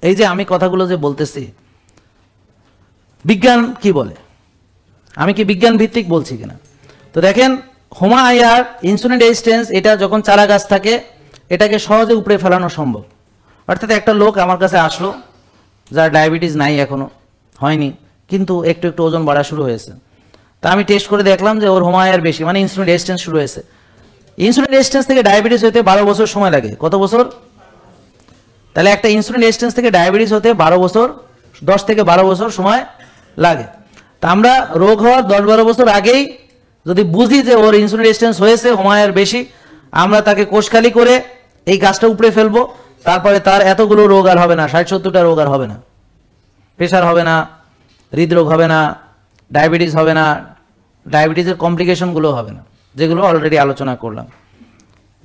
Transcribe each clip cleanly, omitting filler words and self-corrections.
এই যে আমি কথাগুলো যে বলতেছি, বিজ্ঞান কি বলে, আমি কি বিজ্ঞান ভিত্তিক বলছি কিনা? তো দেখেন, হোমা আয়ার ইনসুলিন রেজিস্ট্যান্স, এটা যখন চারা গাছ থাকে এটাকে সহজে উপড়ে ফেলানো সম্ভব। অর্থাৎ একটা লোক আমার কাছে আসলো, যার ডায়াবেটিস নাই, এখনো হয়নি, কিন্তু একটু একটু ওজন বাড়া শুরু হয়েছে। তা আমি টেস্ট করে দেখলাম যে ওর হোমা আয়ার বেশি, মানে ইনসুলিন রেজিস্ট্যান্স শুরু হয়েছে। ইনসুলিন রেজিস্ট্যান্স থেকে ডায়াবেটিস হতে 12 বছর সময় লাগে। কত বছর? তাহলে একটা ইনসুলিন রেজিস্ট্যান্স থেকে ডায়াবেটিস হতে 12 বছর, 10 থেকে 12 বছর সময় লাগে। তা আমরা রোগ হওয়ার 10-12 বছর আগেই যদি বুঝি যে ওর ইনসুলিন রেজিস্ট্যান্স হয়েছে, হোমা আয়ার বেশি, আমরা তাকে কোষখালি করে এই গাছটা উপড়ে ফেলবো। তারপরে তার এতগুলো রোগ আর হবে না, 60-70টা রোগ আর হবে না। প্রেশার হবে না, হৃদরোগ হবে না, ডায়াবেটিস হবে না, ডায়াবেটিসের কমপ্লিকেশনগুলো হবে না, যেগুলো অলরেডি আলোচনা করলাম।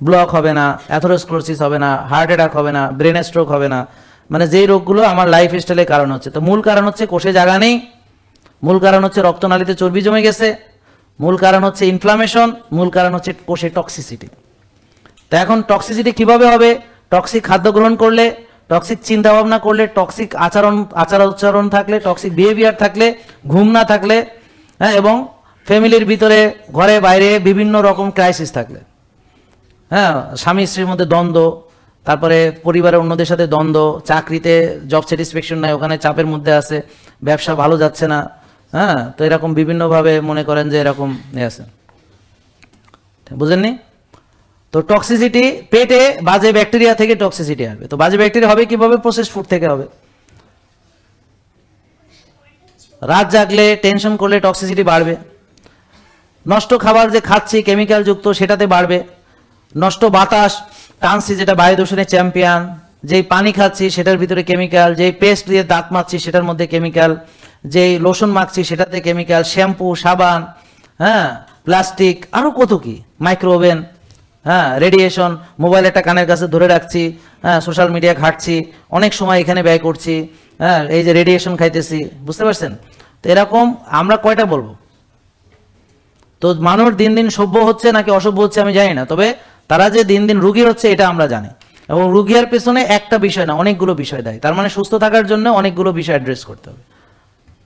ব্লক হবে না, অ্যাথেরোস্ক্লেরোসিস হবে না, হার্ট অ্যাটাক হবে না, ব্রেন স্ট্রোক হবে না, মানে যেই রোগগুলো আমার লাইফ স্টাইলের কারণ হচ্ছে। তো মূল কারণ হচ্ছে কোষে জায়গা নেই, মূল কারণ হচ্ছে রক্তনালীতে চর্বি জমে গেছে, মূল কারণ হচ্ছে ইনফ্লামেশন, মূল কারণ হচ্ছে কোষে টক্সিসিটি। তা এখন টক্সিসিটি কিভাবে হবে? টক্সিক খাদ্য গ্রহণ করলে, টক্সিক চিন্তা ভাবনা করলে, টক্সিক আচার থাকলে, টক্সিক বিহেভিয়ার থাকলে, ঘুম না থাকলে, হ্যাঁ, এবং ফ্যামিলির ভিতরে ঘরে বাইরে বিভিন্ন রকম ক্রাইসিস থাকলে, হ্যাঁ, স্বামী স্ত্রীর মধ্যে দ্বন্দ্ব, তারপরে পরিবারের অন্যদের সাথে দ্বন্দ্ব, চাকরিতে জব স্যাটিসফ্যাকশন নাই, ওখানে চাপের মধ্যে আছে, ব্যবসা ভালো যাচ্ছে না, হ্যাঁ, তো এরকম বিভিন্নভাবে মনে করেন যে এরকম আছে, বুঝেননি? তো টক্সিসিটি পেটে বাজে ব্যাকটেরিয়া থেকে টক্সিসিটি হবে। তো বাজে ব্যাকটেরিয়া হবে কিভাবে? প্রসেস ফুড থেকে হবে। রাত জাগলে, টেনশন করলে টক্সিসিটি বাড়বে। নষ্ট খাবার যে খাচ্ছি কেমিক্যাল যুক্ত, সেটাতে বাড়বে। নষ্ট বাতাস টানছি, যেটা বায়ু দূষণের চ্যাম্পিয়ন, যেই পানি খাচ্ছি সেটার ভিতরে কেমিক্যাল, যেই পেস্ট দিয়ে দাঁত মাজছি সেটার মধ্যে কেমিক্যাল, যেই লোশন মাখছি সেটাতে কেমিক্যাল, শ্যাম্পু, সাবান, হ্যাঁ, প্লাস্টিক, আরও কত কি, মাইক্রোওভেন, হ্যাঁ, রেডিয়েশন, মোবাইল একটা কানের কাছে ধরে রাখছি, হ্যাঁ, সোশ্যাল মিডিয়া ঘাটছি, অনেক সময় এখানে ব্যয় করছি, হ্যাঁ, এই যে রেডিয়েশন খাইতেছি, বুঝতে পারছেন? তো এরকম আমরা কয়টা বলবো? তো মানুষ দিন দিন সভ্য হচ্ছে নাকি অসভ্য হচ্ছে আমি জানি না, তবে তারা যে দিন দিন রুগী হচ্ছে এটা আমরা জানি। এবং রুগীর পেছনে একটা বিষয় না, অনেকগুলো বিষয় দেয়। তার মানে সুস্থ থাকার জন্য অনেকগুলো বিষয় অ্যাড্রেস করতে হবে।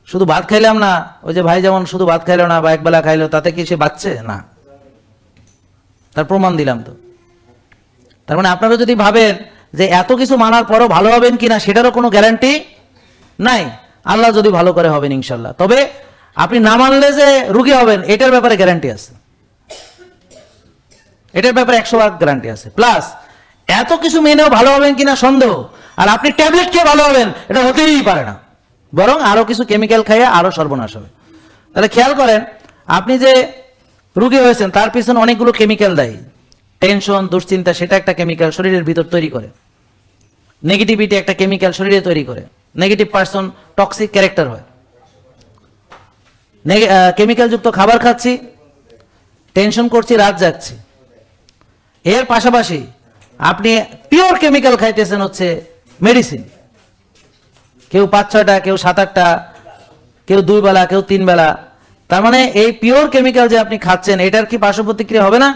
শুধু ভাত খাইলাম না, ওই যে ভাই যেমন শুধু ভাত খাইলো না বা একবেলা খাইলো, তাতে কি সে বাঁচছে? না, তার প্রমাণ দিলাম তো। তার মানে আপনারা যদি ভাবেন যে এত কিছু মানার পরও ভালো হবেন কিনা, সেটারও কোনো গ্যারান্টি নাই। আল্লাহ যদি ভালো করে হবেন ইনশাল্লাহ, তবে আপনি না মানলে যে রুগী হবেন এটার ব্যাপারে গ্যারান্টি আছে, এটার ব্যাপারে 100% গ্যারান্টি আছে। প্লাস এত কিছু মেনেও ভালো হবেন কিনা সন্দেহ, আর আপনি ট্যাবলেট খেয়ে ভালো হবেন এটা হতেই পারে না, বরং আরো কিছু কেমিক্যাল খাইয়ে আরো সর্বনাশ হবে। তাহলে খেয়াল করেন, আপনি যে রুগী হয়েছেন তার পিছনে অনেকগুলো কেমিক্যাল দেয়। টেনশন, দুশ্চিন্তা, সেটা একটা কেমিক্যাল শরীরের ভিতর তৈরি করে। নেগেটিভিটি একটা কেমিক্যাল শরীরে তৈরি করে। নেগেটিভ পারসন টক্সিক ক্যারেক্টার হয়। কেমিক্যাল যুক্ত খাবার খাচ্ছি, টেনশন করছি, রাত জাগছি। এর পাশাপাশি আপনি পিওর কেমিক্যাল খাইতেছেন হচ্ছে মেডিসিন। কেউ 5-6টা, কেউ 7-8টা, কেউ 2 বেলা, কেউ 3 বেলা। তার মানে এই পিওর কেমিক্যাল যে আপনি খাচ্ছেন, এটার কি পার্শ্ব প্রতিক্রিয়া হবে না?